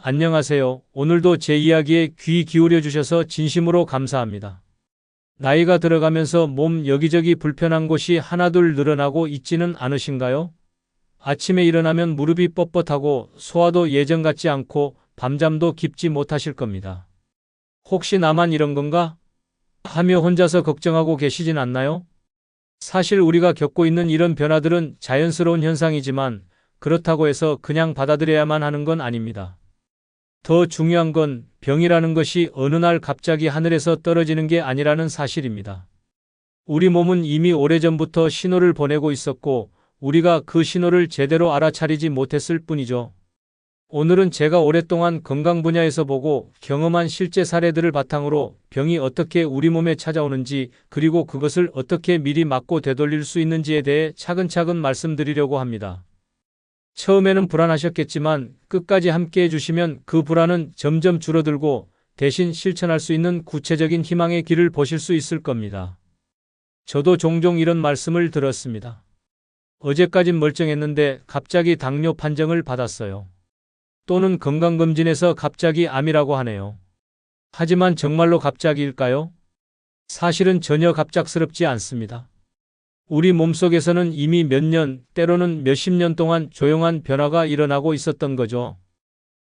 안녕하세요. 오늘도 제 이야기에 귀 기울여 주셔서 진심으로 감사합니다. 나이가 들어가면서 몸 여기저기 불편한 곳이 하나둘 늘어나고 있지는 않으신가요? 아침에 일어나면 무릎이 뻣뻣하고 소화도 예전 같지 않고 밤잠도 깊지 못하실 겁니다. 혹시 나만 이런 건가? 하며 혼자서 걱정하고 계시진 않나요? 사실 우리가 겪고 있는 이런 변화들은 자연스러운 현상이지만 그렇다고 해서 그냥 받아들여야만 하는 건 아닙니다. 더 중요한 건 병이라는 것이 어느 날 갑자기 하늘에서 떨어지는 게 아니라는 사실입니다. 우리 몸은 이미 오래전부터 신호를 보내고 있었고 우리가 그 신호를 제대로 알아차리지 못했을 뿐이죠. 오늘은 제가 오랫동안 건강 분야에서 보고 경험한 실제 사례들을 바탕으로 병이 어떻게 우리 몸에 찾아오는지 그리고 그것을 어떻게 미리 막고 되돌릴 수 있는지에 대해 차근차근 말씀드리려고 합니다. 처음에는 불안하셨겠지만 끝까지 함께 해주시면 그 불안은 점점 줄어들고 대신 실천할 수 있는 구체적인 희망의 길을 보실 수 있을 겁니다. 저도 종종 이런 말씀을 들었습니다. 어제까진 멀쩡했는데 갑자기 당뇨 판정을 받았어요. 또는 건강검진에서 갑자기 암이라고 하네요. 하지만 정말로 갑자기일까요? 사실은 전혀 갑작스럽지 않습니다. 우리 몸속에서는 이미 몇 년, 때로는 몇십 년 동안 조용한 변화가 일어나고 있었던 거죠.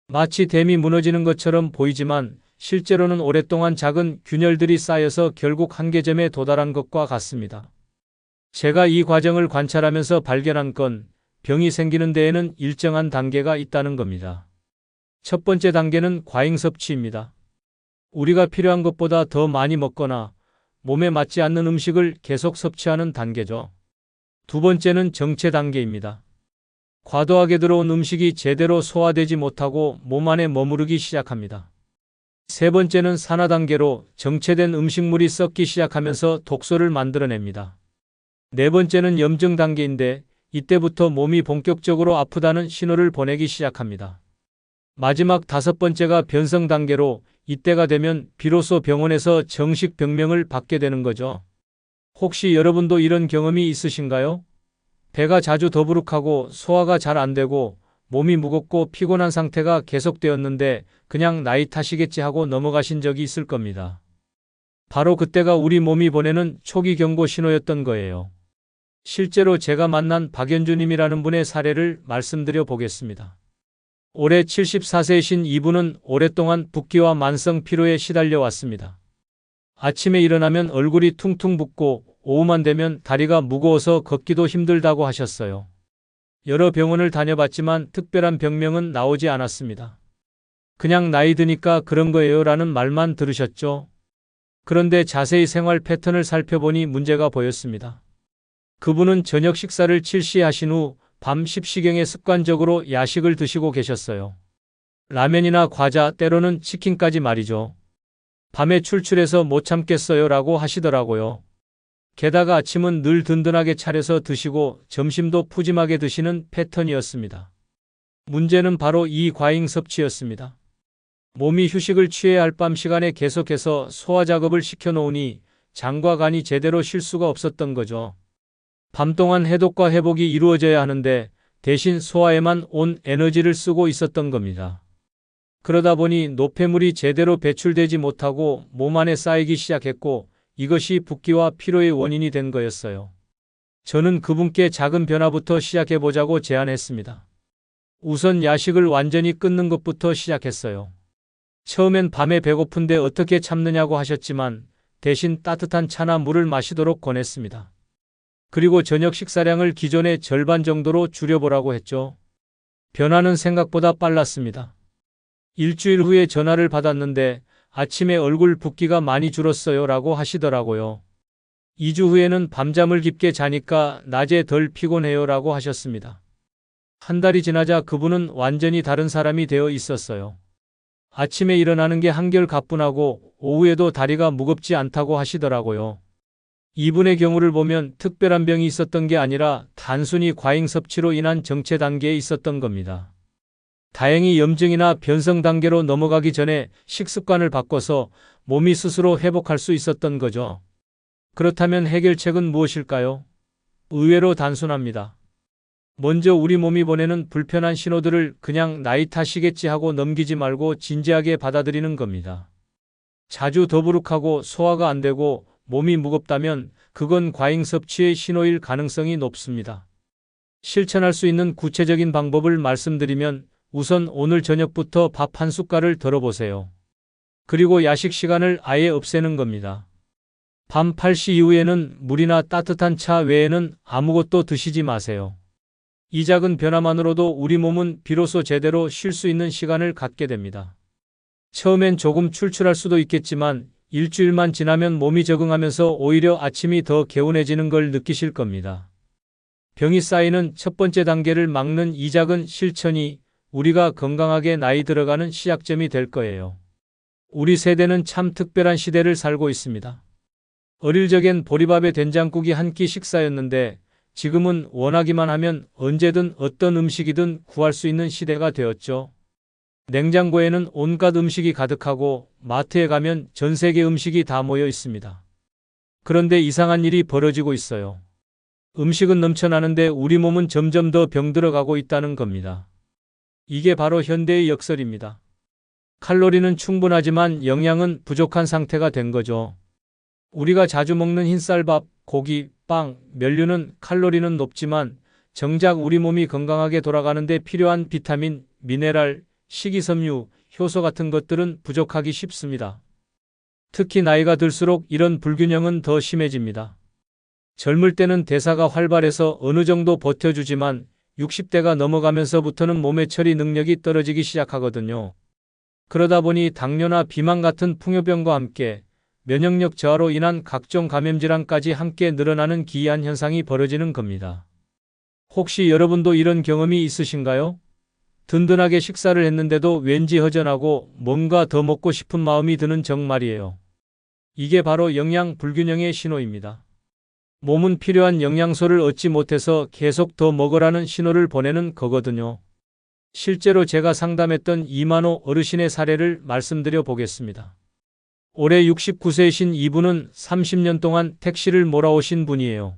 마치 댐이 무너지는 것처럼 보이지만 실제로는 오랫동안 작은 균열들이 쌓여서 결국 한계점에 도달한 것과 같습니다. 제가 이 과정을 관찰하면서 발견한 건 병이 생기는 데에는 일정한 단계가 있다는 겁니다. 첫 번째 단계는 과잉 섭취입니다. 우리가 필요한 것보다 더 많이 먹거나 몸에 맞지 않는 음식을 계속 섭취하는 단계죠. 두 번째는 정체 단계입니다. 과도하게 들어온 음식이 제대로 소화되지 못하고 몸 안에 머무르기 시작합니다. 세 번째는 산화 단계로 정체된 음식물이 썩기 시작하면서 독소를 만들어냅니다. 네 번째는 염증 단계인데 이때부터 몸이 본격적으로 아프다는 신호를 보내기 시작합니다. 마지막 다섯 번째가 변성 단계로 이때가 되면 비로소 병원에서 정식 병명을 받게 되는 거죠. 혹시 여러분도 이런 경험이 있으신가요? 배가 자주 더부룩하고 소화가 잘 안 되고 몸이 무겁고 피곤한 상태가 계속되었는데 그냥 나이 탓이겠지 하고 넘어가신 적이 있을 겁니다. 바로 그때가 우리 몸이 보내는 초기 경고 신호였던 거예요. 실제로 제가 만난 박연주님이라는 분의 사례를 말씀드려 보겠습니다. 올해 74세이신 이분은 오랫동안 붓기와 만성 피로에 시달려 왔습니다. 아침에 일어나면 얼굴이 퉁퉁 붓고 오후만 되면 다리가 무거워서 걷기도 힘들다고 하셨어요. 여러 병원을 다녀봤지만 특별한 병명은 나오지 않았습니다. 그냥 나이 드니까 그런 거예요 라는 말만 들으셨죠. 그런데 자세히 생활 패턴을 살펴보니 문제가 보였습니다. 그분은 저녁 식사를 7시에 하신 후 밤 10시경에 습관적으로 야식을 드시고 계셨어요. 라면이나 과자, 때로는 치킨까지 말이죠. 밤에 출출해서 못 참겠어요 라고 하시더라고요. 게다가 아침은 늘 든든하게 차려서 드시고 점심도 푸짐하게 드시는 패턴이었습니다. 문제는 바로 이 과잉 섭취였습니다. 몸이 휴식을 취해야 할 밤 시간에 계속해서 소화 작업을 시켜놓으니 장과 간이 제대로 쉴 수가 없었던 거죠. 밤 동안 해독과 회복이 이루어져야 하는데 대신 소화에만 온 에너지를 쓰고 있었던 겁니다. 그러다 보니 노폐물이 제대로 배출되지 못하고 몸 안에 쌓이기 시작했고 이것이 붓기와 피로의 원인이 된 거였어요. 저는 그분께 작은 변화부터 시작해보자고 제안했습니다. 우선 야식을 완전히 끊는 것부터 시작했어요. 처음엔 밤에 배고픈데 어떻게 참느냐고 하셨지만 대신 따뜻한 차나 물을 마시도록 권했습니다. 그리고 저녁 식사량을 기존의 절반 정도로 줄여보라고 했죠. 변화는 생각보다 빨랐습니다. 일주일 후에 전화를 받았는데 아침에 얼굴 붓기가 많이 줄었어요 라고 하시더라고요. 2주 후에는 밤잠을 깊게 자니까 낮에 덜 피곤해요 라고 하셨습니다. 한 달이 지나자 그분은 완전히 다른 사람이 되어 있었어요. 아침에 일어나는 게 한결 가뿐하고 오후에도 다리가 무겁지 않다고 하시더라고요. 이분의 경우를 보면 특별한 병이 있었던 게 아니라 단순히 과잉 섭취로 인한 정체 단계에 있었던 겁니다. 다행히 염증이나 변성 단계로 넘어가기 전에 식습관을 바꿔서 몸이 스스로 회복할 수 있었던 거죠. 그렇다면 해결책은 무엇일까요? 의외로 단순합니다. 먼저 우리 몸이 보내는 불편한 신호들을 그냥 나이 탓이겠지 하고 넘기지 말고 진지하게 받아들이는 겁니다. 자주 더부룩하고 소화가 안 되고 몸이 무겁다면 그건 과잉 섭취의 신호일 가능성이 높습니다. 실천할 수 있는 구체적인 방법을 말씀드리면 우선 오늘 저녁부터 밥 한 숟갈을 덜어보세요. 그리고 야식 시간을 아예 없애는 겁니다. 밤 8시 이후에는 물이나 따뜻한 차 외에는 아무것도 드시지 마세요. 이 작은 변화만으로도 우리 몸은 비로소 제대로 쉴 수 있는 시간을 갖게 됩니다. 처음엔 조금 출출할 수도 있겠지만 일주일만 지나면 몸이 적응하면서 오히려 아침이 더 개운해지는 걸 느끼실 겁니다. 병이 쌓이는 첫 번째 단계를 막는 이 작은 실천이 우리가 건강하게 나이 들어가는 시작점이 될 거예요. 우리 세대는 참 특별한 시대를 살고 있습니다. 어릴 적엔 보리밥에 된장국이 한 끼 식사였는데 지금은 원하기만 하면 언제든 어떤 음식이든 구할 수 있는 시대가 되었죠. 냉장고에는 온갖 음식이 가득하고 마트에 가면 전 세계 음식이 다 모여 있습니다. 그런데 이상한 일이 벌어지고 있어요. 음식은 넘쳐나는데 우리 몸은 점점 더 병들어가고 있다는 겁니다. 이게 바로 현대의 역설입니다. 칼로리는 충분하지만 영양은 부족한 상태가 된 거죠. 우리가 자주 먹는 흰쌀밥, 고기, 빵, 면류는 칼로리는 높지만 정작 우리 몸이 건강하게 돌아가는데 필요한 비타민, 미네랄, 식이섬유, 효소 같은 것들은 부족하기 쉽습니다. 특히 나이가 들수록 이런 불균형은 더 심해집니다. 젊을 때는 대사가 활발해서 어느 정도 버텨주지만 60대가 넘어가면서부터는 몸의 처리 능력이 떨어지기 시작하거든요. 그러다 보니 당뇨나 비만 같은 풍요병과 함께 면역력 저하로 인한 각종 감염질환까지 함께 늘어나는 기이한 현상이 벌어지는 겁니다. 혹시 여러분도 이런 경험이 있으신가요? 든든하게 식사를 했는데도 왠지 허전하고 뭔가 더 먹고 싶은 마음이 드는 정 말이에요. 이게 바로 영양 불균형의 신호입니다. 몸은 필요한 영양소를 얻지 못해서 계속 더 먹으라는 신호를 보내는 거거든요. 실제로 제가 상담했던 이만호 어르신의 사례를 말씀드려 보겠습니다. 올해 69세이신 이분은 30년 동안 택시를 몰아오신 분이에요.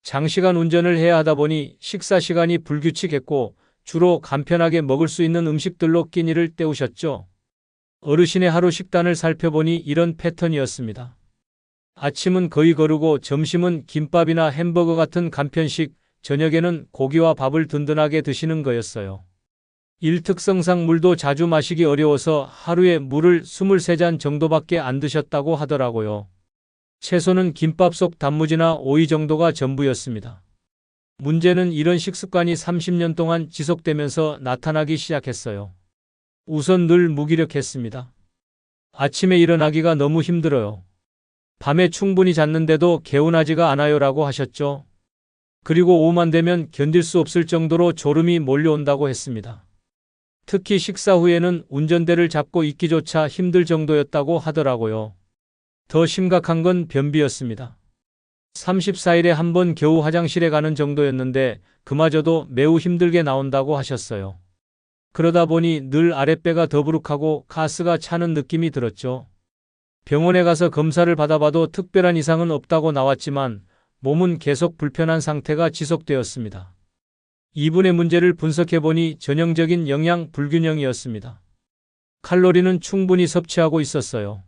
장시간 운전을 해야 하다 보니 식사 시간이 불규칙했고 주로 간편하게 먹을 수 있는 음식들로 끼니를 때우셨죠. 어르신의 하루 식단을 살펴보니 이런 패턴이었습니다. 아침은 거의 거르고 점심은 김밥이나 햄버거 같은 간편식, 저녁에는 고기와 밥을 든든하게 드시는 거였어요. 일특성상 물도 자주 마시기 어려워서 하루에 물을 23잔 정도밖에 안 드셨다고 하더라고요. 채소는 김밥 속 단무지나 오이 정도가 전부였습니다. 문제는 이런 식습관이 30년 동안 지속되면서 나타나기 시작했어요. 우선 늘 무기력했습니다. 아침에 일어나기가 너무 힘들어요. 밤에 충분히 잤는데도 개운하지가 않아요라고 하셨죠. 그리고 오후만 되면 견딜 수 없을 정도로 졸음이 몰려온다고 했습니다. 특히 식사 후에는 운전대를 잡고 있기조차 힘들 정도였다고 하더라고요. 더 심각한 건 변비였습니다. 34일에 한 번 겨우 화장실에 가는 정도였는데 그마저도 매우 힘들게 나온다고 하셨어요. 그러다 보니 늘 아랫배가 더부룩하고 가스가 차는 느낌이 들었죠. 병원에 가서 검사를 받아봐도 특별한 이상은 없다고 나왔지만 몸은 계속 불편한 상태가 지속되었습니다. 이분의 문제를 분석해보니 전형적인 영양 불균형이었습니다. 칼로리는 충분히 섭취하고 있었어요.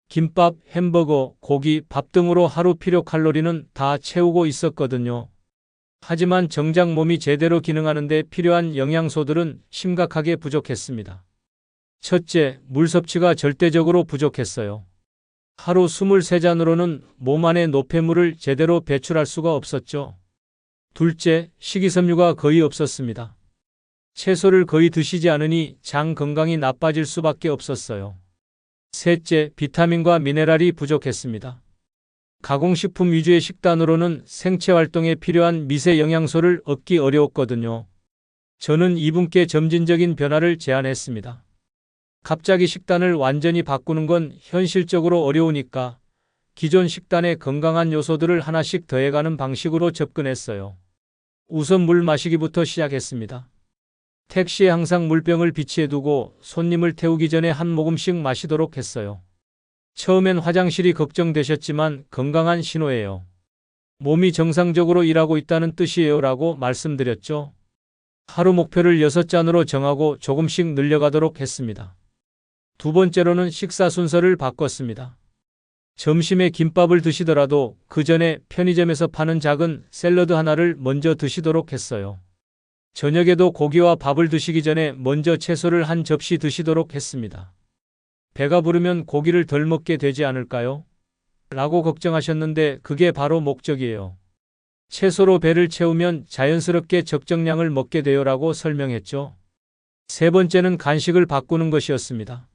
김밥, 햄버거, 고기, 밥 등으로 하루 필요 칼로리는 다 채우고 있었거든요. 하지만 정작 몸이 제대로 기능하는데 필요한 영양소들은 심각하게 부족했습니다. 첫째, 물 섭취가 절대적으로 부족했어요. 하루 23잔으로는 몸 안에 노폐물을 제대로 배출할 수가 없었죠. 둘째, 식이섬유가 거의 없었습니다. 채소를 거의 드시지 않으니 장 건강이 나빠질 수밖에 없었어요. 셋째, 비타민과 미네랄이 부족했습니다. 가공식품 위주의 식단으로는 생체 활동에 필요한 미세 영양소를 얻기 어려웠거든요. 저는 이분께 점진적인 변화를 제안했습니다. 갑자기 식단을 완전히 바꾸는 건 현실적으로 어려우니까 기존 식단에 건강한 요소들을 하나씩 더해가는 방식으로 접근했어요. 우선 물 마시기부터 시작했습니다. 택시에 항상 물병을 비치해 두고 손님을 태우기 전에 한 모금씩 마시도록 했어요. 처음엔 화장실이 걱정되셨지만 건강한 신호예요. 몸이 정상적으로 일하고 있다는 뜻이에요 라고 말씀드렸죠. 하루 목표를 6잔으로 정하고 조금씩 늘려가도록 했습니다. 두 번째로는 식사 순서를 바꿨습니다. 점심에 김밥을 드시더라도 그 전에 편의점에서 파는 작은 샐러드 하나를 먼저 드시도록 했어요. 저녁에도 고기와 밥을 드시기 전에 먼저 채소를 한 접시 드시도록 했습니다. 배가 부르면 고기를 덜 먹게 되지 않을까요? 라고 걱정하셨는데 그게 바로 목적이에요. 채소로 배를 채우면 자연스럽게 적정량을 먹게 돼요 라고 설명했죠. 세 번째는 간식을 바꾸는 것이었습니다.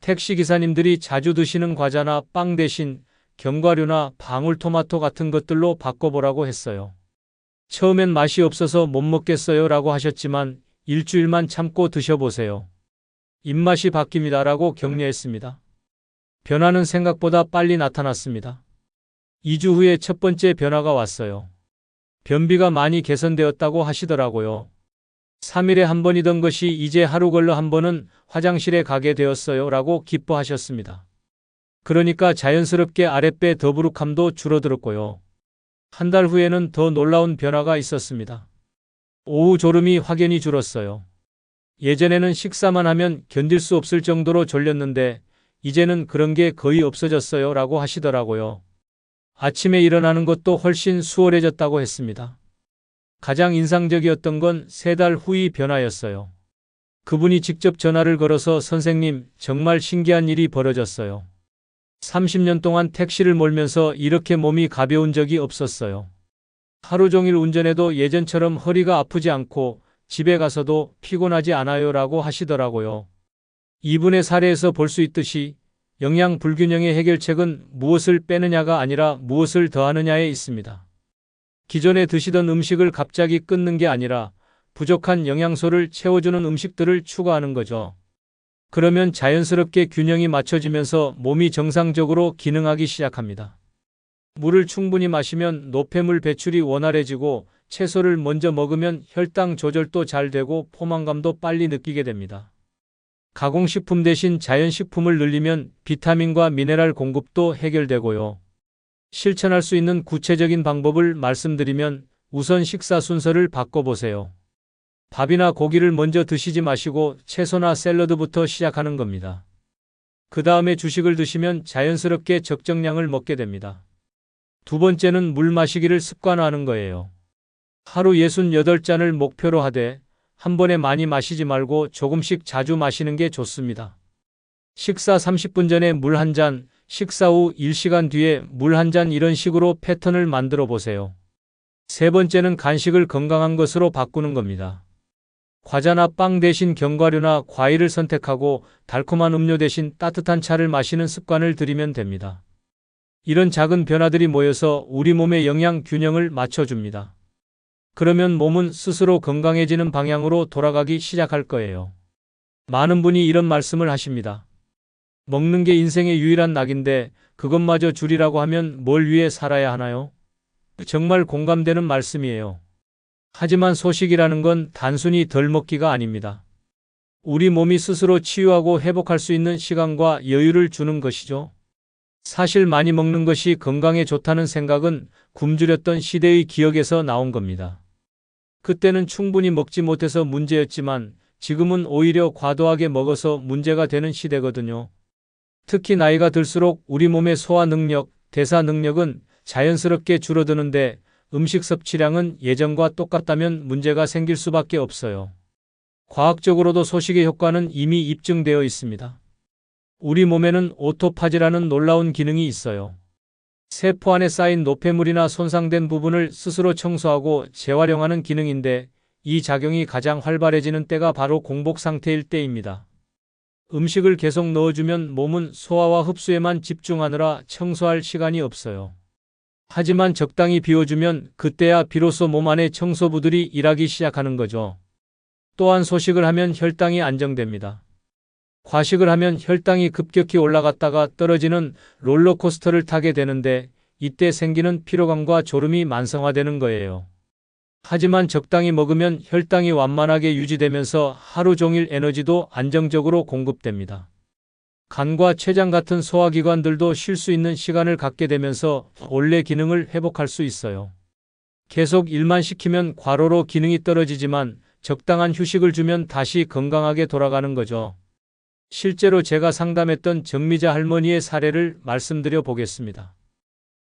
택시기사님들이 자주 드시는 과자나 빵 대신 견과류나 방울토마토 같은 것들로 바꿔보라고 했어요. 처음엔 맛이 없어서 못 먹겠어요 라고 하셨지만 일주일만 참고 드셔보세요. 입맛이 바뀝니다 라고 격려했습니다. 변화는 생각보다 빨리 나타났습니다. 2주 후에 첫 번째 변화가 왔어요. 변비가 많이 개선되었다고 하시더라고요. 3일에 한 번이던 것이 이제 하루 걸러 한 번은 화장실에 가게 되었어요 라고 기뻐하셨습니다. 그러니까 자연스럽게 아랫배 더부룩함도 줄어들었고요. 한 달 후에는 더 놀라운 변화가 있었습니다. 오후 졸음이 확연히 줄었어요. 예전에는 식사만 하면 견딜 수 없을 정도로 졸렸는데 이제는 그런 게 거의 없어졌어요 라고 하시더라고요. 아침에 일어나는 것도 훨씬 수월해졌다고 했습니다. 가장 인상적이었던 건 3달 후의 변화였어요. 그분이 직접 전화를 걸어서 선생님, 정말 신기한 일이 벌어졌어요. 30년 동안 택시를 몰면서 이렇게 몸이 가벼운 적이 없었어요. 하루 종일 운전해도 예전처럼 허리가 아프지 않고 집에 가서도 피곤하지 않아요 라고 하시더라고요. 이분의 사례에서 볼 수 있듯이 영양 불균형의 해결책은 무엇을 빼느냐가 아니라 무엇을 더하느냐에 있습니다. 기존에 드시던 음식을 갑자기 끊는 게 아니라 부족한 영양소를 채워주는 음식들을 추가하는 거죠. 그러면 자연스럽게 균형이 맞춰지면서 몸이 정상적으로 기능하기 시작합니다. 물을 충분히 마시면 노폐물 배출이 원활해지고 채소를 먼저 먹으면 혈당 조절도 잘 되고 포만감도 빨리 느끼게 됩니다. 가공식품 대신 자연식품을 늘리면 비타민과 미네랄 공급도 해결되고요. 실천할 수 있는 구체적인 방법을 말씀드리면 우선 식사 순서를 바꿔보세요. 밥이나 고기를 먼저 드시지 마시고 채소나 샐러드부터 시작하는 겁니다. 그 다음에 주식을 드시면 자연스럽게 적정량을 먹게 됩니다. 두 번째는 물 마시기를 습관화하는 거예요. 하루 68잔을 목표로 하되 한 번에 많이 마시지 말고 조금씩 자주 마시는 게 좋습니다. 식사 30분 전에 물 한 잔, 식사 후 1시간 뒤에 물 한 잔 이런 식으로 패턴을 만들어 보세요. 세 번째는 간식을 건강한 것으로 바꾸는 겁니다. 과자나 빵 대신 견과류나 과일을 선택하고 달콤한 음료 대신 따뜻한 차를 마시는 습관을 들이면 됩니다. 이런 작은 변화들이 모여서 우리 몸의 영양 균형을 맞춰줍니다. 그러면 몸은 스스로 건강해지는 방향으로 돌아가기 시작할 거예요. 많은 분이 이런 말씀을 하십니다. 먹는 게 인생의 유일한 낙인데 그것마저 줄이라고 하면 뭘 위해 살아야 하나요? 정말 공감되는 말씀이에요. 하지만 소식이라는 건 단순히 덜 먹기가 아닙니다. 우리 몸이 스스로 치유하고 회복할 수 있는 시간과 여유를 주는 것이죠. 사실 많이 먹는 것이 건강에 좋다는 생각은 굶주렸던 시대의 기억에서 나온 겁니다. 그때는 충분히 먹지 못해서 문제였지만 지금은 오히려 과도하게 먹어서 문제가 되는 시대거든요. 특히 나이가 들수록 우리 몸의 소화 능력, 대사 능력은 자연스럽게 줄어드는데 음식 섭취량은 예전과 똑같다면 문제가 생길 수밖에 없어요. 과학적으로도 소식의 효과는 이미 입증되어 있습니다. 우리 몸에는 오토파지라는 놀라운 기능이 있어요. 세포 안에 쌓인 노폐물이나 손상된 부분을 스스로 청소하고 재활용하는 기능인데 이 작용이 가장 활발해지는 때가 바로 공복 상태일 때입니다. 음식을 계속 넣어주면 몸은 소화와 흡수에만 집중하느라 청소할 시간이 없어요. 하지만 적당히 비워주면 그때야 비로소 몸 안의 청소부들이 일하기 시작하는 거죠. 또한 소식을 하면 혈당이 안정됩니다. 과식을 하면 혈당이 급격히 올라갔다가 떨어지는 롤러코스터를 타게 되는데 이때 생기는 피로감과 졸음이 만성화되는 거예요. 하지만 적당히 먹으면 혈당이 완만하게 유지되면서 하루 종일 에너지도 안정적으로 공급됩니다. 간과 췌장 같은 소화기관들도 쉴 수 있는 시간을 갖게 되면서 원래 기능을 회복할 수 있어요. 계속 일만 시키면 과로로 기능이 떨어지지만 적당한 휴식을 주면 다시 건강하게 돌아가는 거죠. 실제로 제가 상담했던 정미자 할머니의 사례를 말씀드려 보겠습니다.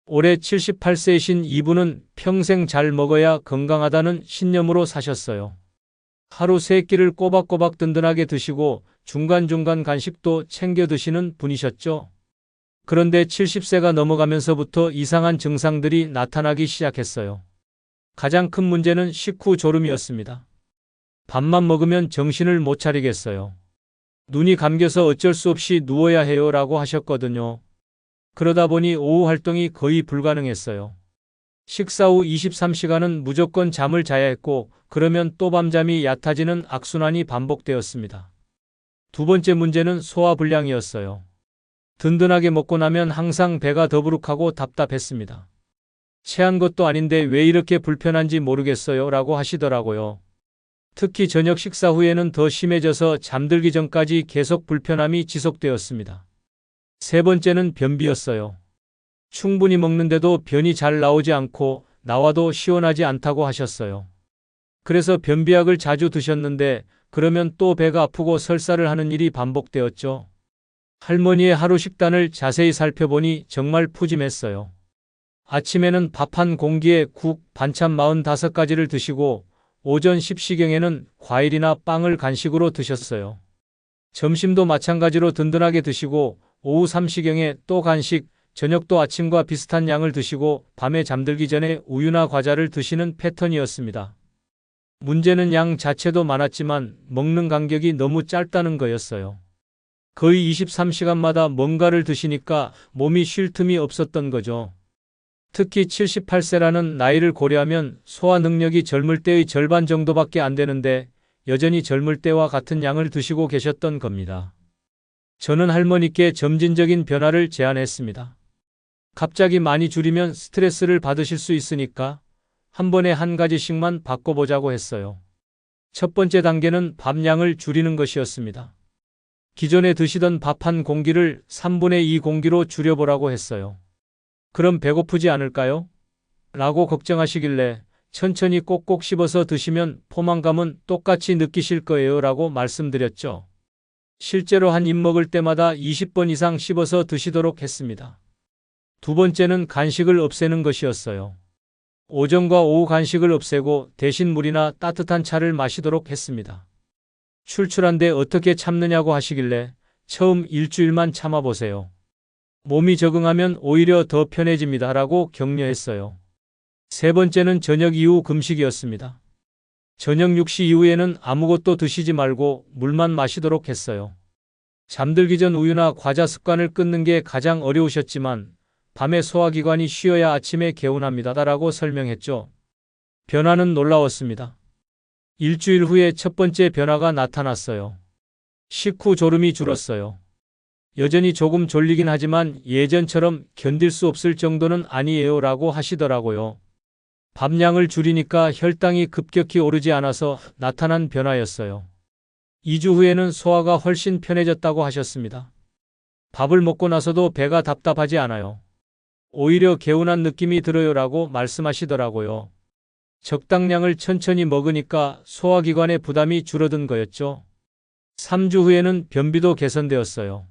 올해 78세이신 이분은 평생 잘 먹어야 건강하다는 신념으로 사셨어요. 하루 3끼를 꼬박꼬박 든든하게 드시고 중간중간 간식도 챙겨 드시는 분이셨죠. 그런데 70세가 넘어가면서부터 이상한 증상들이 나타나기 시작했어요. 가장 큰 문제는 식후 졸음이었습니다. 밥만 먹으면 정신을 못 차리겠어요. 눈이 감겨서 어쩔 수 없이 누워야 해요 라고 하셨거든요. 그러다 보니 오후 활동이 거의 불가능했어요. 식사 후 23시간은 무조건 잠을 자야 했고 그러면 또 밤잠이 얕아지는 악순환이 반복되었습니다. 두 번째 문제는 소화불량이었어요. 든든하게 먹고 나면 항상 배가 더부룩하고 답답했습니다. 체한 것도 아닌데 왜 이렇게 불편한지 모르겠어요 라고 하시더라고요. 특히 저녁 식사 후에는 더 심해져서 잠들기 전까지 계속 불편함이 지속되었습니다. 세 번째는 변비였어요. 충분히 먹는데도 변이 잘 나오지 않고 나와도 시원하지 않다고 하셨어요. 그래서 변비약을 자주 드셨는데 그러면 또 배가 아프고 설사를 하는 일이 반복되었죠. 할머니의 하루 식단을 자세히 살펴보니 정말 푸짐했어요. 아침에는 밥 한 공기에 국, 반찬 45가지를 드시고 오전 10시경에는 과일이나 빵을 간식으로 드셨어요. 점심도 마찬가지로 든든하게 드시고 오후 3시경에 또 간식, 저녁도 아침과 비슷한 양을 드시고 밤에 잠들기 전에 우유나 과자를 드시는 패턴이었습니다. 문제는 양 자체도 많았지만 먹는 간격이 너무 짧다는 거였어요. 거의 23시간마다 뭔가를 드시니까 몸이 쉴 틈이 없었던 거죠. 특히 78세라는 나이를 고려하면 소화 능력이 젊을 때의 절반 정도밖에 안 되는데 여전히 젊을 때와 같은 양을 드시고 계셨던 겁니다. 저는 할머니께 점진적인 변화를 제안했습니다. 갑자기 많이 줄이면 스트레스를 받으실 수 있으니까 한 번에 한 가지씩만 바꿔보자고 했어요. 첫 번째 단계는 밥 양을 줄이는 것이었습니다. 기존에 드시던 밥 한 공기를 3분의 2 공기로 줄여보라고 했어요. 그럼 배고프지 않을까요? 라고 걱정하시길래 천천히 꼭꼭 씹어서 드시면 포만감은 똑같이 느끼실 거예요 라고 말씀드렸죠. 실제로 한 입 먹을 때마다 20번 이상 씹어서 드시도록 했습니다. 두 번째는 간식을 없애는 것이었어요. 오전과 오후 간식을 없애고 대신 물이나 따뜻한 차를 마시도록 했습니다. 출출한데 어떻게 참느냐고 하시길래 처음 일주일만 참아보세요. 몸이 적응하면 오히려 더 편해집니다 라고 격려했어요. 세 번째는 저녁 이후 금식이었습니다. 저녁 6시 이후에는 아무것도 드시지 말고 물만 마시도록 했어요. 잠들기 전 우유나 과자 습관을 끊는 게 가장 어려우셨지만 밤에 소화기관이 쉬어야 아침에 개운합니다 라고 설명했죠. 변화는 놀라웠습니다. 일주일 후에 첫 번째 변화가 나타났어요. 식후 졸음이 줄었어요. 여전히 조금 졸리긴 하지만 예전처럼 견딜 수 없을 정도는 아니에요 라고 하시더라고요. 밥량을 줄이니까 혈당이 급격히 오르지 않아서 나타난 변화였어요. 2주 후에는 소화가 훨씬 편해졌다고 하셨습니다. 밥을 먹고 나서도 배가 답답하지 않아요. 오히려 개운한 느낌이 들어요 라고 말씀하시더라고요. 적당량을 천천히 먹으니까 소화기관의 부담이 줄어든 거였죠. 3주 후에는 변비도 개선되었어요.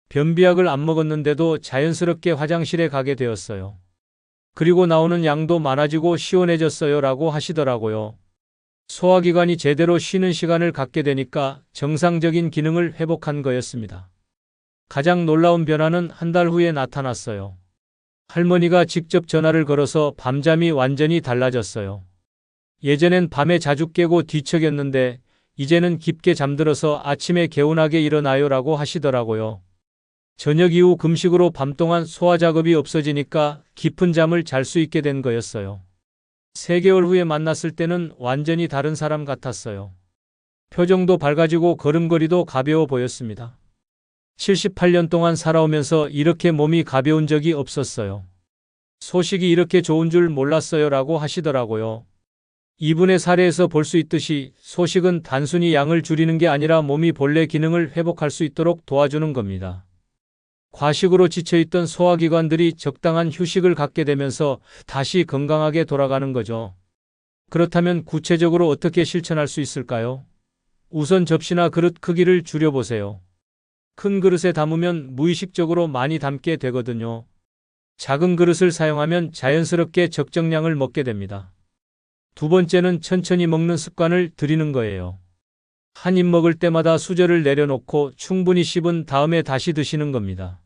변비약을 안 먹었는데도 자연스럽게 화장실에 가게 되었어요. 그리고 나오는 양도 많아지고 시원해졌어요 라고 하시더라고요. 소화기관이 제대로 쉬는 시간을 갖게 되니까 정상적인 기능을 회복한 거였습니다. 가장 놀라운 변화는 한 달 후에 나타났어요. 할머니가 직접 전화를 걸어서 밤잠이 완전히 달라졌어요. 예전엔 밤에 자주 깨고 뒤척였는데 이제는 깊게 잠들어서 아침에 개운하게 일어나요 라고 하시더라고요. 저녁 이후 금식으로 밤 동안 소화 작업이 없어지니까 깊은 잠을 잘 수 있게 된 거였어요. 3개월 후에 만났을 때는 완전히 다른 사람 같았어요. 표정도 밝아지고 걸음걸이도 가벼워 보였습니다. 78년 동안 살아오면서 이렇게 몸이 가벼운 적이 없었어요. 소식이 이렇게 좋은 줄 몰랐어요 라고 하시더라고요. 이분의 사례에서 볼 수 있듯이 소식은 단순히 양을 줄이는 게 아니라 몸이 본래 기능을 회복할 수 있도록 도와주는 겁니다. 과식으로 지쳐있던 소화기관들이 적당한 휴식을 갖게 되면서 다시 건강하게 돌아가는 거죠. 그렇다면 구체적으로 어떻게 실천할 수 있을까요? 우선 접시나 그릇 크기를 줄여보세요. 큰 그릇에 담으면 무의식적으로 많이 담게 되거든요. 작은 그릇을 사용하면 자연스럽게 적정량을 먹게 됩니다. 두 번째는 천천히 먹는 습관을 들이는 거예요. 한 입 먹을 때마다 수저를 내려놓고 충분히 씹은 다음에 다시 드시는 겁니다.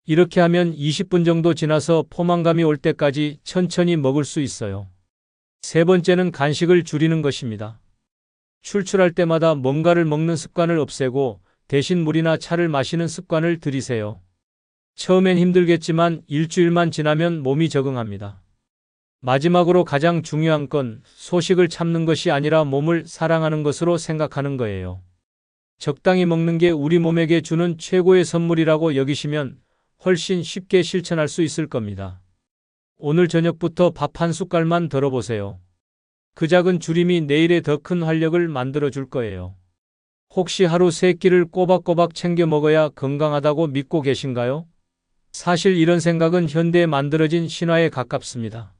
이렇게 하면 20분 정도 지나서 포만감이 올 때까지 천천히 먹을 수 있어요. 세 번째는 간식을 줄이는 것입니다. 출출할 때마다 뭔가를 먹는 습관을 없애고 대신 물이나 차를 마시는 습관을 들이세요. 처음엔 힘들겠지만 일주일만 지나면 몸이 적응합니다. 마지막으로 가장 중요한 건 소식을 참는 것이 아니라 몸을 사랑하는 것으로 생각하는 거예요. 적당히 먹는 게 우리 몸에게 주는 최고의 선물이라고 여기시면 훨씬 쉽게 실천할 수 있을 겁니다. 오늘 저녁부터 밥 한 숟갈만 덜어보세요. 그 작은 줄임이 내일의 더 큰 활력을 만들어 줄 거예요. 혹시 하루 3끼를 꼬박꼬박 챙겨 먹어야 건강하다고 믿고 계신가요? 사실 이런 생각은 현대에 만들어진 신화에 가깝습니다.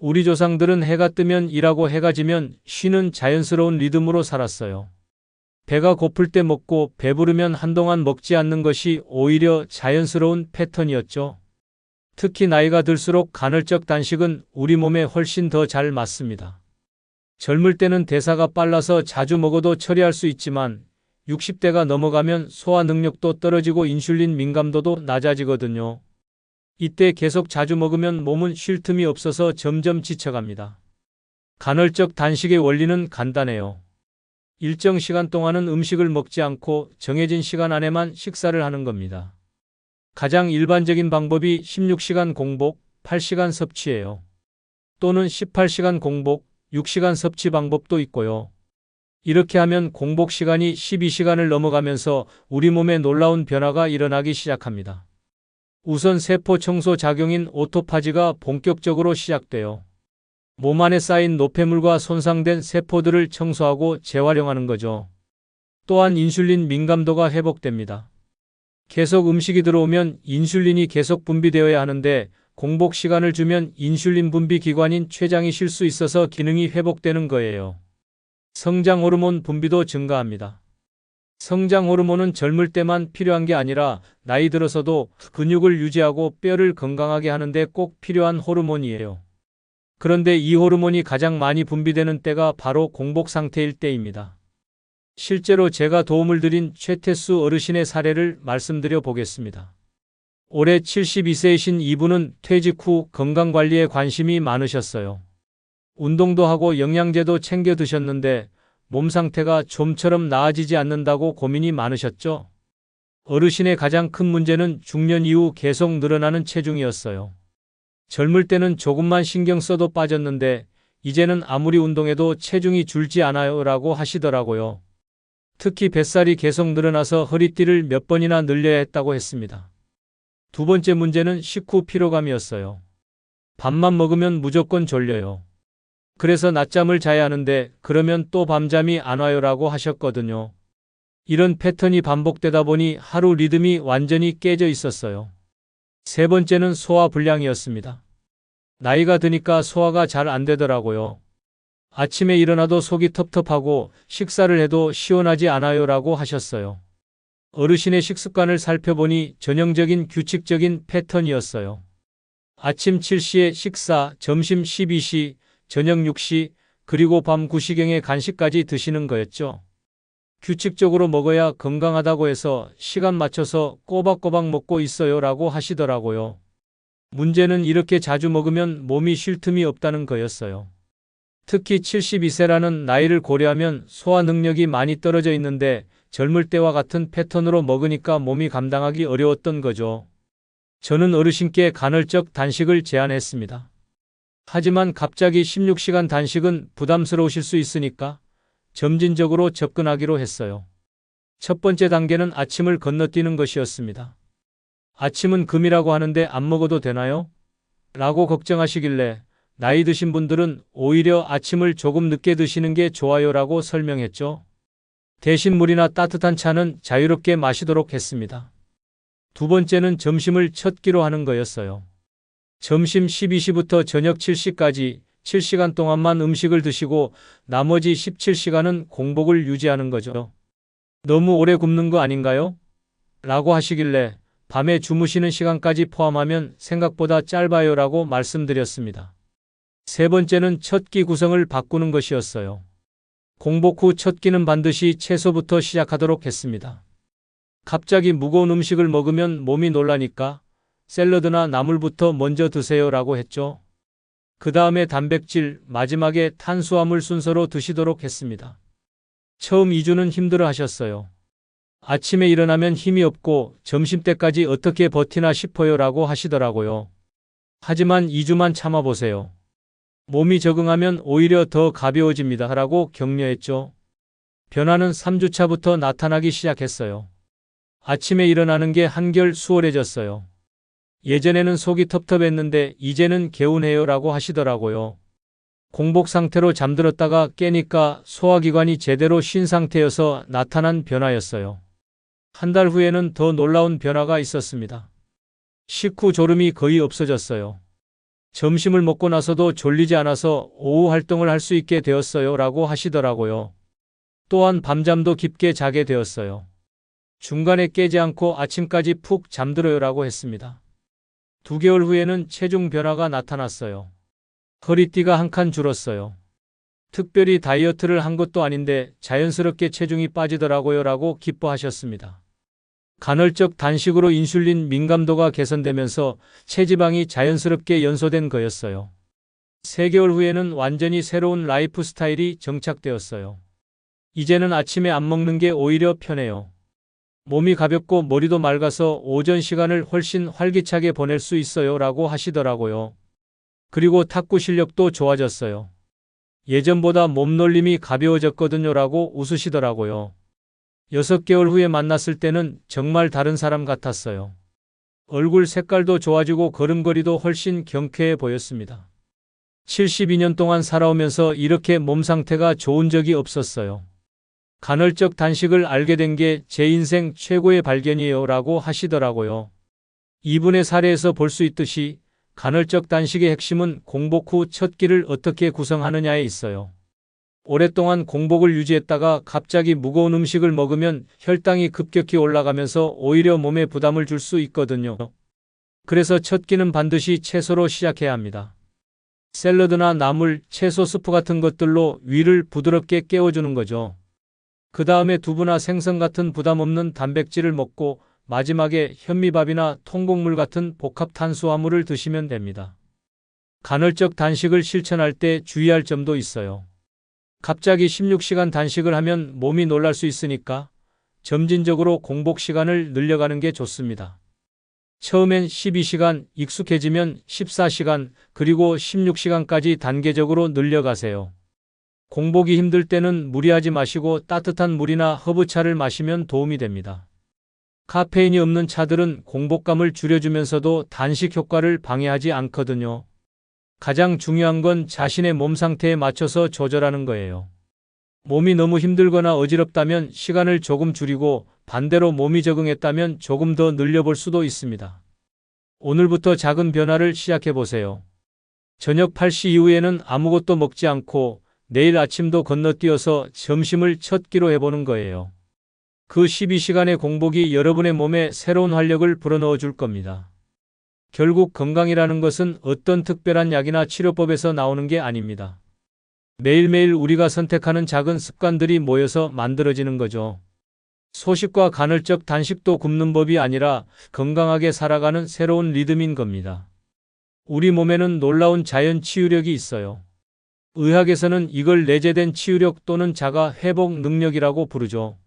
우리 조상들은 해가 뜨면 일하고 해가 지면 쉬는 자연스러운 리듬으로 살았어요. 배가 고플 때 먹고 배부르면 한동안 먹지 않는 것이 오히려 자연스러운 패턴이었죠. 특히 나이가 들수록 간헐적 단식은 우리 몸에 훨씬 더 잘 맞습니다. 젊을 때는 대사가 빨라서 자주 먹어도 처리할 수 있지만 60대가 넘어가면 소화 능력도 떨어지고 인슐린 민감도도 낮아지거든요. 이때 계속 자주 먹으면 몸은 쉴 틈이 없어서 점점 지쳐갑니다. 간헐적 단식의 원리는 간단해요. 일정 시간 동안은 음식을 먹지 않고 정해진 시간 안에만 식사를 하는 겁니다. 가장 일반적인 방법이 16시간 공복, 8시간 섭취예요. 또는 18시간 공복, 6시간 섭취 방법도 있고요. 이렇게 하면 공복 시간이 12시간을 넘어가면서 우리 몸에 놀라운 변화가 일어나기 시작합니다. 우선 세포 청소 작용인 오토파지가 본격적으로 시작돼요. 몸 안에 쌓인 노폐물과 손상된 세포들을 청소하고 재활용하는 거죠. 또한 인슐린 민감도가 회복됩니다. 계속 음식이 들어오면 인슐린이 계속 분비되어야 하는데 공복 시간을 주면 인슐린 분비 기관인 췌장이 쉴 수 있어서 기능이 회복되는 거예요. 성장 호르몬 분비도 증가합니다. 성장 호르몬은 젊을 때만 필요한 게 아니라 나이 들어서도 근육을 유지하고 뼈를 건강하게 하는데 꼭 필요한 호르몬이에요. 그런데 이 호르몬이 가장 많이 분비되는 때가 바로 공복 상태일 때입니다. 실제로 제가 도움을 드린 최태수 어르신의 사례를 말씀드려 보겠습니다. 올해 72세이신 이분은 퇴직 후 건강관리에 관심이 많으셨어요. 운동도 하고 영양제도 챙겨 드셨는데 몸 상태가 좀처럼 나아지지 않는다고 고민이 많으셨죠. 어르신의 가장 큰 문제는 중년 이후 계속 늘어나는 체중이었어요. 젊을 때는 조금만 신경 써도 빠졌는데 이제는 아무리 운동해도 체중이 줄지 않아요 라고 하시더라고요. 특히 뱃살이 계속 늘어나서 허리띠를 몇 번이나 늘려야 했다고 했습니다. 두 번째 문제는 식후 피로감이었어요. 밥만 먹으면 무조건 졸려요. 그래서 낮잠을 자야 하는데 그러면 또 밤잠이 안 와요 라고 하셨거든요. 이런 패턴이 반복되다 보니 하루 리듬이 완전히 깨져 있었어요. 세 번째는 소화 불량이었습니다. 나이가 드니까 소화가 잘 안 되더라고요. 아침에 일어나도 속이 텁텁하고 식사를 해도 시원하지 않아요 라고 하셨어요. 어르신의 식습관을 살펴보니 전형적인 규칙적인 패턴이었어요. 아침 7시에 식사, 점심 12시, 저녁 6시, 그리고 밤 9시경에 간식까지 드시는 거였죠. 규칙적으로 먹어야 건강하다고 해서 시간 맞춰서 꼬박꼬박 먹고 있어요 라고 하시더라고요. 문제는 이렇게 자주 먹으면 몸이 쉴 틈이 없다는 거였어요. 특히 72세라는 나이를 고려하면 소화 능력이 많이 떨어져 있는데 젊을 때와 같은 패턴으로 먹으니까 몸이 감당하기 어려웠던 거죠. 저는 어르신께 간헐적 단식을 제안했습니다. 하지만 갑자기 16시간 단식은 부담스러우실 수 있으니까 점진적으로 접근하기로 했어요. 첫 번째 단계는 아침을 건너뛰는 것이었습니다. 아침은 금이라고 하는데 안 먹어도 되나요? 라고 걱정하시길래 나이 드신 분들은 오히려 아침을 조금 늦게 드시는 게 좋아요라고 설명했죠. 대신 물이나 따뜻한 차는 자유롭게 마시도록 했습니다. 두 번째는 점심을 첫 끼로 하는 거였어요. 점심 12시부터 저녁 7시까지 7시간 동안만 음식을 드시고 나머지 17시간은 공복을 유지하는 거죠. 너무 오래 굶는 거 아닌가요? 라고 하시길래 밤에 주무시는 시간까지 포함하면 생각보다 짧아요 라고 말씀드렸습니다. 세 번째는 첫 끼 구성을 바꾸는 것이었어요. 공복 후 첫 끼는 반드시 채소부터 시작하도록 했습니다. 갑자기 무거운 음식을 먹으면 몸이 놀라니까 샐러드나 나물부터 먼저 드세요 라고 했죠. 그 다음에 단백질, 마지막에 탄수화물 순서로 드시도록 했습니다. 처음 2주는 힘들어 하셨어요. 아침에 일어나면 힘이 없고 점심때까지 어떻게 버티나 싶어요 라고 하시더라고요. 하지만 2주만 참아보세요. 몸이 적응하면 오히려 더 가벼워집니다 라고 격려했죠. 변화는 3주차부터 나타나기 시작했어요. 아침에 일어나는 게 한결 수월해졌어요. 예전에는 속이 텁텁했는데 이제는 개운해요 라고 하시더라고요. 공복 상태로 잠들었다가 깨니까 소화기관이 제대로 쉰 상태여서 나타난 변화였어요. 한 달 후에는 더 놀라운 변화가 있었습니다. 식후 졸음이 거의 없어졌어요. 점심을 먹고 나서도 졸리지 않아서 오후 활동을 할 수 있게 되었어요 라고 하시더라고요. 또한 밤잠도 깊게 자게 되었어요. 중간에 깨지 않고 아침까지 푹 잠들어요 라고 했습니다. 2개월 후에는 체중 변화가 나타났어요. 허리띠가 한 칸 줄었어요. 특별히 다이어트를 한 것도 아닌데 자연스럽게 체중이 빠지더라고요 라고 기뻐하셨습니다. 간헐적 단식으로 인슐린 민감도가 개선되면서 체지방이 자연스럽게 연소된 거였어요. 3개월 후에는 완전히 새로운 라이프 스타일이 정착되었어요. 이제는 아침에 안 먹는 게 오히려 편해요. 몸이 가볍고 머리도 맑아서 오전 시간을 훨씬 활기차게 보낼 수 있어요 라고 하시더라고요. 그리고 탁구 실력도 좋아졌어요. 예전보다 몸놀림이 가벼워졌거든요 라고 웃으시더라고요. 6개월 후에 만났을 때는 정말 다른 사람 같았어요. 얼굴 색깔도 좋아지고 걸음걸이도 훨씬 경쾌해 보였습니다. 72년 동안 살아오면서 이렇게 몸 상태가 좋은 적이 없었어요. 간헐적 단식을 알게 된 게 제 인생 최고의 발견이에요 라고 하시더라고요. 이분의 사례에서 볼 수 있듯이 간헐적 단식의 핵심은 공복 후 첫 끼를 어떻게 구성하느냐에 있어요. 오랫동안 공복을 유지했다가 갑자기 무거운 음식을 먹으면 혈당이 급격히 올라가면서 오히려 몸에 부담을 줄 수 있거든요. 그래서 첫 끼는 반드시 채소로 시작해야 합니다. 샐러드나 나물, 채소 스프 같은 것들로 위를 부드럽게 깨워주는 거죠. 그 다음에 두부나 생선 같은 부담 없는 단백질을 먹고 마지막에 현미밥이나 통곡물 같은 복합 탄수화물을 드시면 됩니다. 간헐적 단식을 실천할 때 주의할 점도 있어요. 갑자기 16시간 단식을 하면 몸이 놀랄 수 있으니까 점진적으로 공복 시간을 늘려가는 게 좋습니다. 처음엔 12시간, 익숙해지면 14시간, 그리고 16시간까지 단계적으로 늘려가세요. 공복이 힘들 때는 무리하지 마시고 따뜻한 물이나 허브차를 마시면 도움이 됩니다. 카페인이 없는 차들은 공복감을 줄여주면서도 단식 효과를 방해하지 않거든요. 가장 중요한 건 자신의 몸 상태에 맞춰서 조절하는 거예요. 몸이 너무 힘들거나 어지럽다면 시간을 조금 줄이고 반대로 몸이 적응했다면 조금 더 늘려볼 수도 있습니다. 오늘부터 작은 변화를 시작해보세요. 저녁 8시 이후에는 아무것도 먹지 않고 내일 아침도 건너뛰어서 점심을 첫 끼로 해보는 거예요. 그 12시간의 공복이 여러분의 몸에 새로운 활력을 불어넣어 줄 겁니다. 결국 건강이라는 것은 어떤 특별한 약이나 치료법에서 나오는 게 아닙니다. 매일매일 우리가 선택하는 작은 습관들이 모여서 만들어지는 거죠. 소식과 간헐적 단식도 굶는 법이 아니라 건강하게 살아가는 새로운 리듬인 겁니다. 우리 몸에는 놀라운 자연 치유력이 있어요. 의학에서는 이걸 내재된 치유력 또는 자가 회복 능력이라고 부르죠.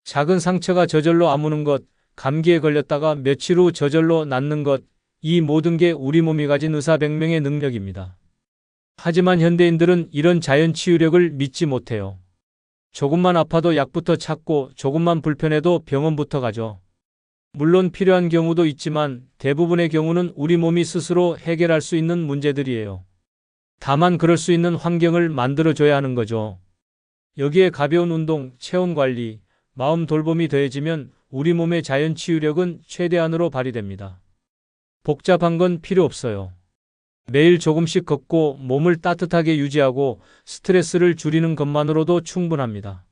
작은 상처가 저절로 아무는 것, 감기에 걸렸다가 며칠 후 저절로 낫는 것, 이 모든 게 우리 몸이 가진 의사백명의 능력입니다. 하지만 현대인들은 이런 자연 치유력을 믿지 못해요. 조금만 아파도 약부터 찾고 조금만 불편해도 병원부터 가죠. 물론 필요한 경우도 있지만 대부분의 경우는 우리 몸이 스스로 해결할 수 있는 문제들이에요. 다만 그럴 수 있는 환경을 만들어줘야 하는 거죠. 여기에 가벼운 운동, 체온 관리, 마음 돌봄이 더해지면 우리 몸의 자연 치유력은 최대한으로 발휘됩니다. 복잡한 건 필요 없어요. 매일 조금씩 걷고 몸을 따뜻하게 유지하고 스트레스를 줄이는 것만으로도 충분합니다.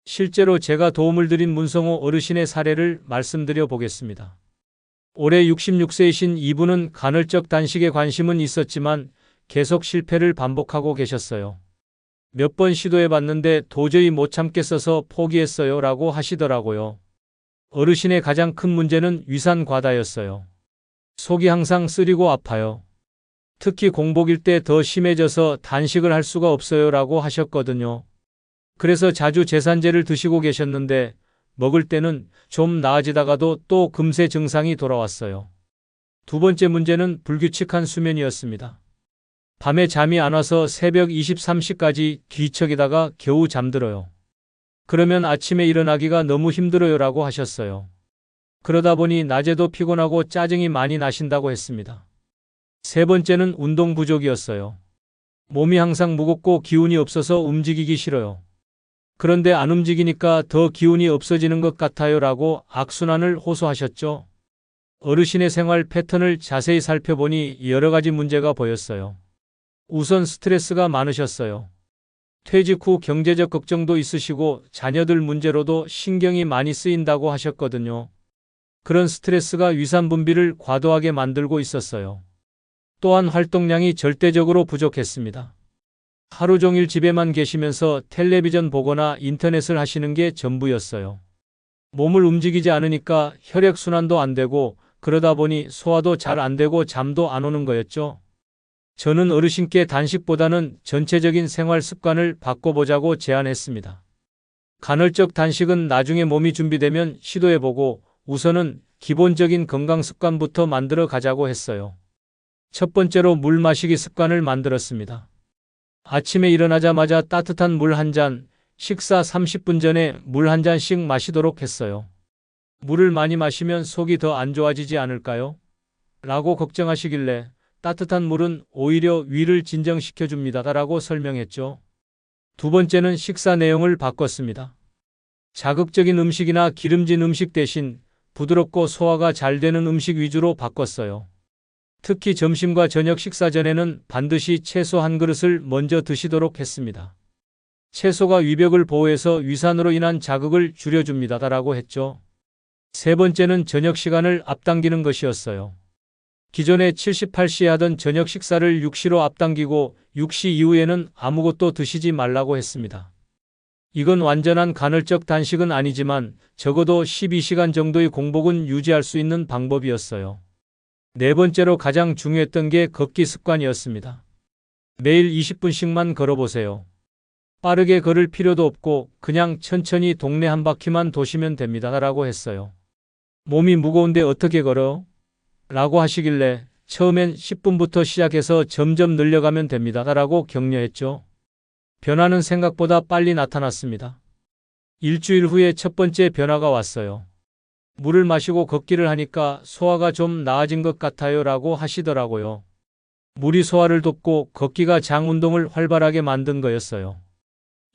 실제로 제가 도움을 드린 문성호 어르신의 사례를 말씀드려 보겠습니다. 올해 66세이신 이분은 간헐적 단식에 관심은 있었지만 계속 실패를 반복하고 계셨어요. 몇 번 시도해 봤는데 도저히 못 참겠어서 포기했어요 라고 하시더라고요. 어르신의 가장 큰 문제는 위산 과다였어요. 속이 항상 쓰리고 아파요. 특히 공복일 때 더 심해져서 단식을 할 수가 없어요 라고 하셨거든요. 그래서 자주 제산제를 드시고 계셨는데 먹을 때는 좀 나아지다가도 또 금세 증상이 돌아왔어요. 두 번째 문제는 불규칙한 수면이었습니다. 밤에 잠이 안 와서 새벽 23시까지 뒤척이다가 겨우 잠들어요. 그러면 아침에 일어나기가 너무 힘들어요 라고 하셨어요. 그러다 보니 낮에도 피곤하고 짜증이 많이 나신다고 했습니다. 세 번째는 운동 부족이었어요. 몸이 항상 무겁고 기운이 없어서 움직이기 싫어요. 그런데 안 움직이니까 더 기운이 없어지는 것 같아요 라고 악순환을 호소하셨죠. 어르신의 생활 패턴을 자세히 살펴보니 여러 가지 문제가 보였어요. 우선 스트레스가 많으셨어요. 퇴직 후 경제적 걱정도 있으시고 자녀들 문제로도 신경이 많이 쓰인다고 하셨거든요. 그런 스트레스가 위산 분비를 과도하게 만들고 있었어요. 또한 활동량이 절대적으로 부족했습니다. 하루 종일 집에만 계시면서 텔레비전 보거나 인터넷을 하시는 게 전부였어요. 몸을 움직이지 않으니까 혈액순환도 안 되고 그러다 보니 소화도 잘 안 되고 잠도 안 오는 거였죠. 저는 어르신께 단식보다는 전체적인 생활 습관을 바꿔보자고 제안했습니다. 간헐적 단식은 나중에 몸이 준비되면 시도해보고 우선은 기본적인 건강 습관부터 만들어 가자고 했어요. 첫 번째로 물 마시기 습관을 만들었습니다. 아침에 일어나자마자 따뜻한 물 한 잔, 식사 30분 전에 물 한 잔씩 마시도록 했어요. 물을 많이 마시면 속이 더 안 좋아지지 않을까요? 라고 걱정하시길래 따뜻한 물은 오히려 위를 진정시켜 줍니다. 라고 설명했죠. 두 번째는 식사 내용을 바꿨습니다. 자극적인 음식이나 기름진 음식 대신 부드럽고 소화가 잘 되는 음식 위주로 바꿨어요. 특히 점심과 저녁 식사 전에는 반드시 채소 한 그릇을 먼저 드시도록 했습니다. 채소가 위벽을 보호해서 위산으로 인한 자극을 줄여줍니다. 라고 했죠. 세 번째는 저녁 시간을 앞당기는 것이었어요. 기존에 78시에 하던 저녁 식사를 6시로 앞당기고 6시 이후에는 아무것도 드시지 말라고 했습니다. 이건 완전한 간헐적 단식은 아니지만 적어도 12시간 정도의 공복은 유지할 수 있는 방법이었어요. 네 번째로 가장 중요했던 게 걷기 습관이었습니다. 매일 20분씩만 걸어보세요. 빠르게 걸을 필요도 없고 그냥 천천히 동네 한 바퀴만 도시면 됩니다. 라고 했어요. 몸이 무거운데 어떻게 걸어? 라고 하시길래 처음엔 10분부터 시작해서 점점 늘려가면 됩니다. 라고 격려했죠. 변화는 생각보다 빨리 나타났습니다. 일주일 후에 첫 번째 변화가 왔어요. 물을 마시고 걷기를 하니까 소화가 좀 나아진 것 같아요. 라고 하시더라고요. 물이 소화를 돕고 걷기가 장 운동을 활발하게 만든 거였어요.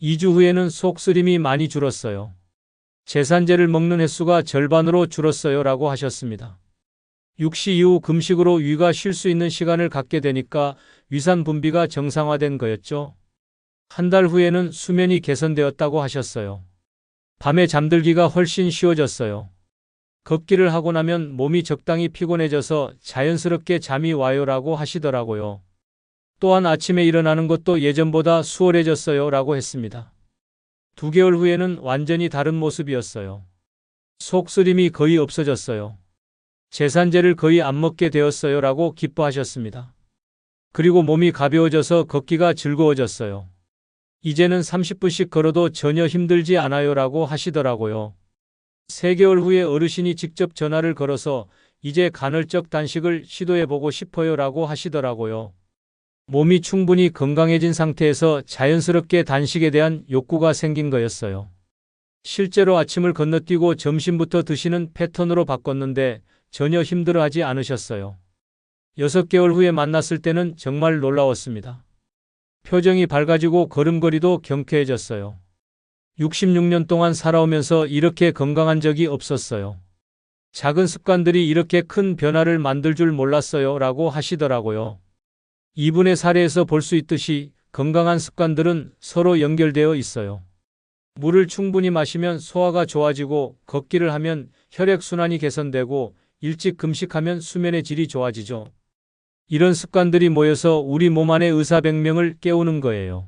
2주 후에는 속쓰림이 많이 줄었어요. 제산제를 먹는 횟수가 절반으로 줄었어요. 라고 하셨습니다. 6시 이후 금식으로 위가 쉴 수 있는 시간을 갖게 되니까 위산 분비가 정상화된 거였죠. 한 달 후에는 수면이 개선되었다고 하셨어요. 밤에 잠들기가 훨씬 쉬워졌어요. 걷기를 하고 나면 몸이 적당히 피곤해져서 자연스럽게 잠이 와요. 라고 하시더라고요. 또한 아침에 일어나는 것도 예전보다 수월해졌어요. 라고 했습니다. 2개월 후에는 완전히 다른 모습이었어요. 속쓰림이 거의 없어졌어요. 제산제를 거의 안 먹게 되었어요. 라고 기뻐하셨습니다. 그리고 몸이 가벼워져서 걷기가 즐거워졌어요. 이제는 30분씩 걸어도 전혀 힘들지 않아요. 라고 하시더라고요. 3개월 후에 어르신이 직접 전화를 걸어서 이제 간헐적 단식을 시도해보고 싶어요. 라고 하시더라고요. 몸이 충분히 건강해진 상태에서 자연스럽게 단식에 대한 욕구가 생긴 거였어요. 실제로 아침을 건너뛰고 점심부터 드시는 패턴으로 바꿨는데 전혀 힘들어하지 않으셨어요. 6개월 후에 만났을 때는 정말 놀라웠습니다. 표정이 밝아지고 걸음걸이도 경쾌해졌어요. 66년 동안 살아오면서 이렇게 건강한 적이 없었어요. 작은 습관들이 이렇게 큰 변화를 만들 줄 몰랐어요. 라고 하시더라고요. 이분의 사례에서 볼 수 있듯이 건강한 습관들은 서로 연결되어 있어요. 물을 충분히 마시면 소화가 좋아지고, 걷기를 하면 혈액순환이 개선되고, 일찍 금식하면 수면의 질이 좋아지죠. 이런 습관들이 모여서 우리 몸 안의 의사백명을 깨우는 거예요.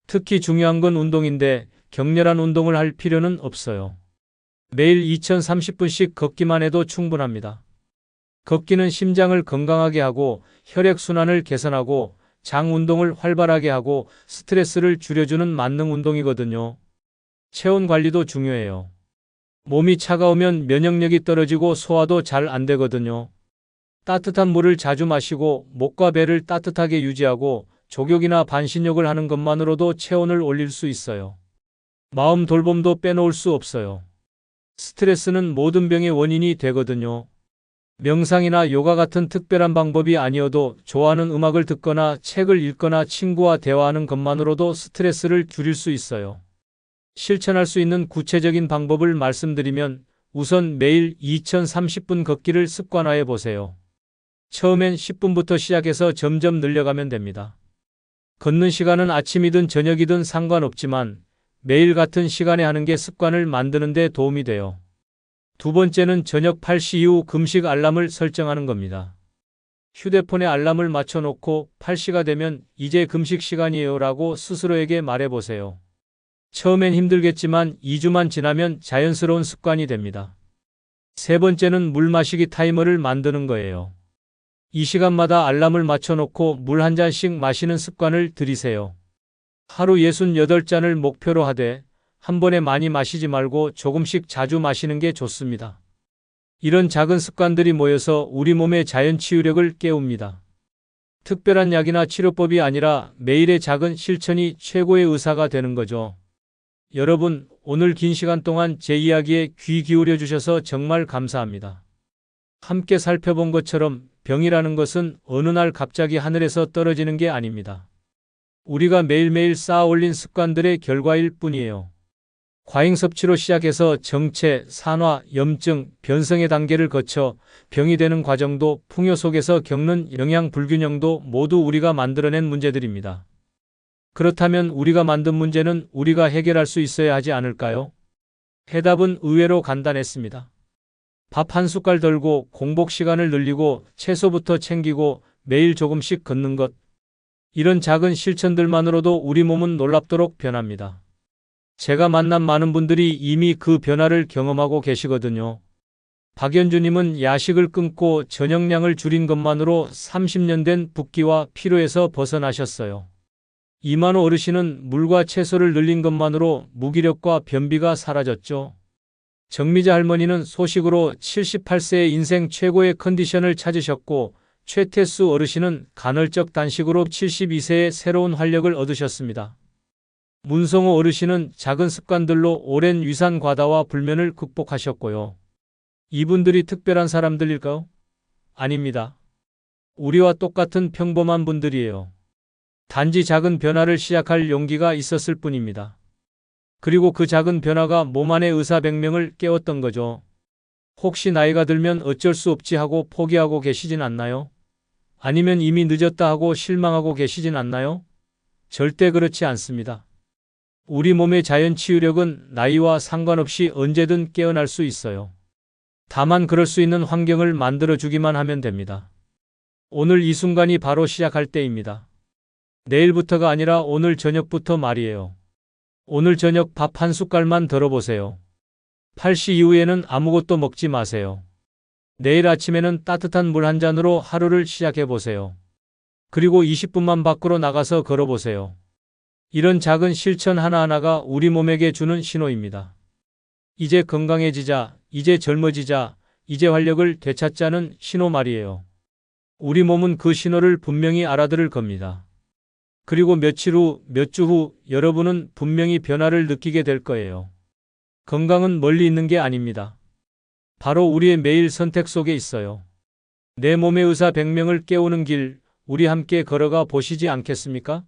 특히 중요한 건 운동인데 격렬한 운동을 할 필요는 없어요. 매일 2030분씩 걷기만 해도 충분합니다. 걷기는 심장을 건강하게 하고 혈액순환을 개선하고 장 운동을 활발하게 하고 스트레스를 줄여주는 만능 운동이거든요. 체온 관리도 중요해요. 몸이 차가우면 면역력이 떨어지고 소화도 잘 안 되거든요. 따뜻한 물을 자주 마시고 목과 배를 따뜻하게 유지하고 족욕이나 반신욕을 하는 것만으로도 체온을 올릴 수 있어요. 마음 돌봄도 빼놓을 수 없어요. 스트레스는 모든 병의 원인이 되거든요. 명상이나 요가 같은 특별한 방법이 아니어도 좋아하는 음악을 듣거나 책을 읽거나 친구와 대화하는 것만으로도 스트레스를 줄일 수 있어요. 실천할 수 있는 구체적인 방법을 말씀드리면 우선 매일 2030분 걷기를 습관화해 보세요. 처음엔 10분부터 시작해서 점점 늘려가면 됩니다. 걷는 시간은 아침이든 저녁이든 상관없지만 매일 같은 시간에 하는 게 습관을 만드는 데 도움이 돼요. 두 번째는 저녁 8시 이후 금식 알람을 설정하는 겁니다. 휴대폰에 알람을 맞춰놓고 8시가 되면 이제 금식 시간이에요 라고 스스로에게 말해보세요. 처음엔 힘들겠지만 2주만 지나면 자연스러운 습관이 됩니다. 세 번째는 물 마시기 타이머를 만드는 거예요. 이 시간마다 알람을 맞춰놓고 물 한 잔씩 마시는 습관을 들이세요. 하루 68잔을 목표로 하되 한 번에 많이 마시지 말고 조금씩 자주 마시는 게 좋습니다. 이런 작은 습관들이 모여서 우리 몸의 자연 치유력을 깨웁니다. 특별한 약이나 치료법이 아니라 매일의 작은 실천이 최고의 의사가 되는 거죠. 여러분, 오늘 긴 시간 동안 제 이야기에 귀 기울여 주셔서 정말 감사합니다. 함께 살펴본 것처럼 병이라는 것은 어느 날 갑자기 하늘에서 떨어지는 게 아닙니다. 우리가 매일매일 쌓아 올린 습관들의 결과일 뿐이에요. 과잉 섭취로 시작해서 정체, 산화, 염증, 변성의 단계를 거쳐 병이 되는 과정도 풍요 속에서 겪는 영양 불균형도 모두 우리가 만들어낸 문제들입니다. 그렇다면 우리가 만든 문제는 우리가 해결할 수 있어야 하지 않을까요? 해답은 의외로 간단했습니다. 밥 한 숟갈 덜고 공복 시간을 늘리고 채소부터 챙기고 매일 조금씩 걷는 것. 이런 작은 실천들만으로도 우리 몸은 놀랍도록 변합니다. 제가 만난 많은 분들이 이미 그 변화를 경험하고 계시거든요. 박연주님은 야식을 끊고 저녁량을 줄인 것만으로 30년 된 붓기와 피로에서 벗어나셨어요. 이만호 어르신은 물과 채소를 늘린 것만으로 무기력과 변비가 사라졌죠. 정미자 할머니는 소식으로 78세의 인생 최고의 컨디션을 찾으셨고 최태수 어르신은 간헐적 단식으로 72세의 새로운 활력을 얻으셨습니다. 문성호 어르신은 작은 습관들로 오랜 위산 과다와 불면을 극복하셨고요. 이분들이 특별한 사람들일까요? 아닙니다. 우리와 똑같은 평범한 분들이에요. 단지 작은 변화를 시작할 용기가 있었을 뿐입니다. 그리고 그 작은 변화가 몸 안의 의사백명을 깨웠던 거죠. 혹시 나이가 들면 어쩔 수 없지 하고 포기하고 계시진 않나요? 아니면 이미 늦었다 하고 실망하고 계시진 않나요? 절대 그렇지 않습니다. 우리 몸의 자연 치유력은 나이와 상관없이 언제든 깨어날 수 있어요. 다만 그럴 수 있는 환경을 만들어주기만 하면 됩니다. 오늘 이 순간이 바로 시작할 때입니다. 내일부터가 아니라 오늘 저녁부터 말이에요. 오늘 저녁 밥 한 숟갈만 덜어보세요. 8시 이후에는 아무것도 먹지 마세요. 내일 아침에는 따뜻한 물 한 잔으로 하루를 시작해보세요. 그리고 20분만 밖으로 나가서 걸어보세요. 이런 작은 실천 하나하나가 우리 몸에게 주는 신호입니다. 이제 건강해지자, 이제 젊어지자, 이제 활력을 되찾자는 신호 말이에요. 우리 몸은 그 신호를 분명히 알아들을 겁니다. 그리고 며칠 후, 몇 주 후 여러분은 분명히 변화를 느끼게 될 거예요. 건강은 멀리 있는 게 아닙니다. 바로 우리의 매일 선택 속에 있어요. 내 몸의 의사 백명을 깨우는 길, 우리 함께 걸어가 보시지 않겠습니까?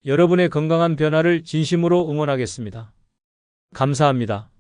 여러분의 건강한 변화를 진심으로 응원하겠습니다. 감사합니다.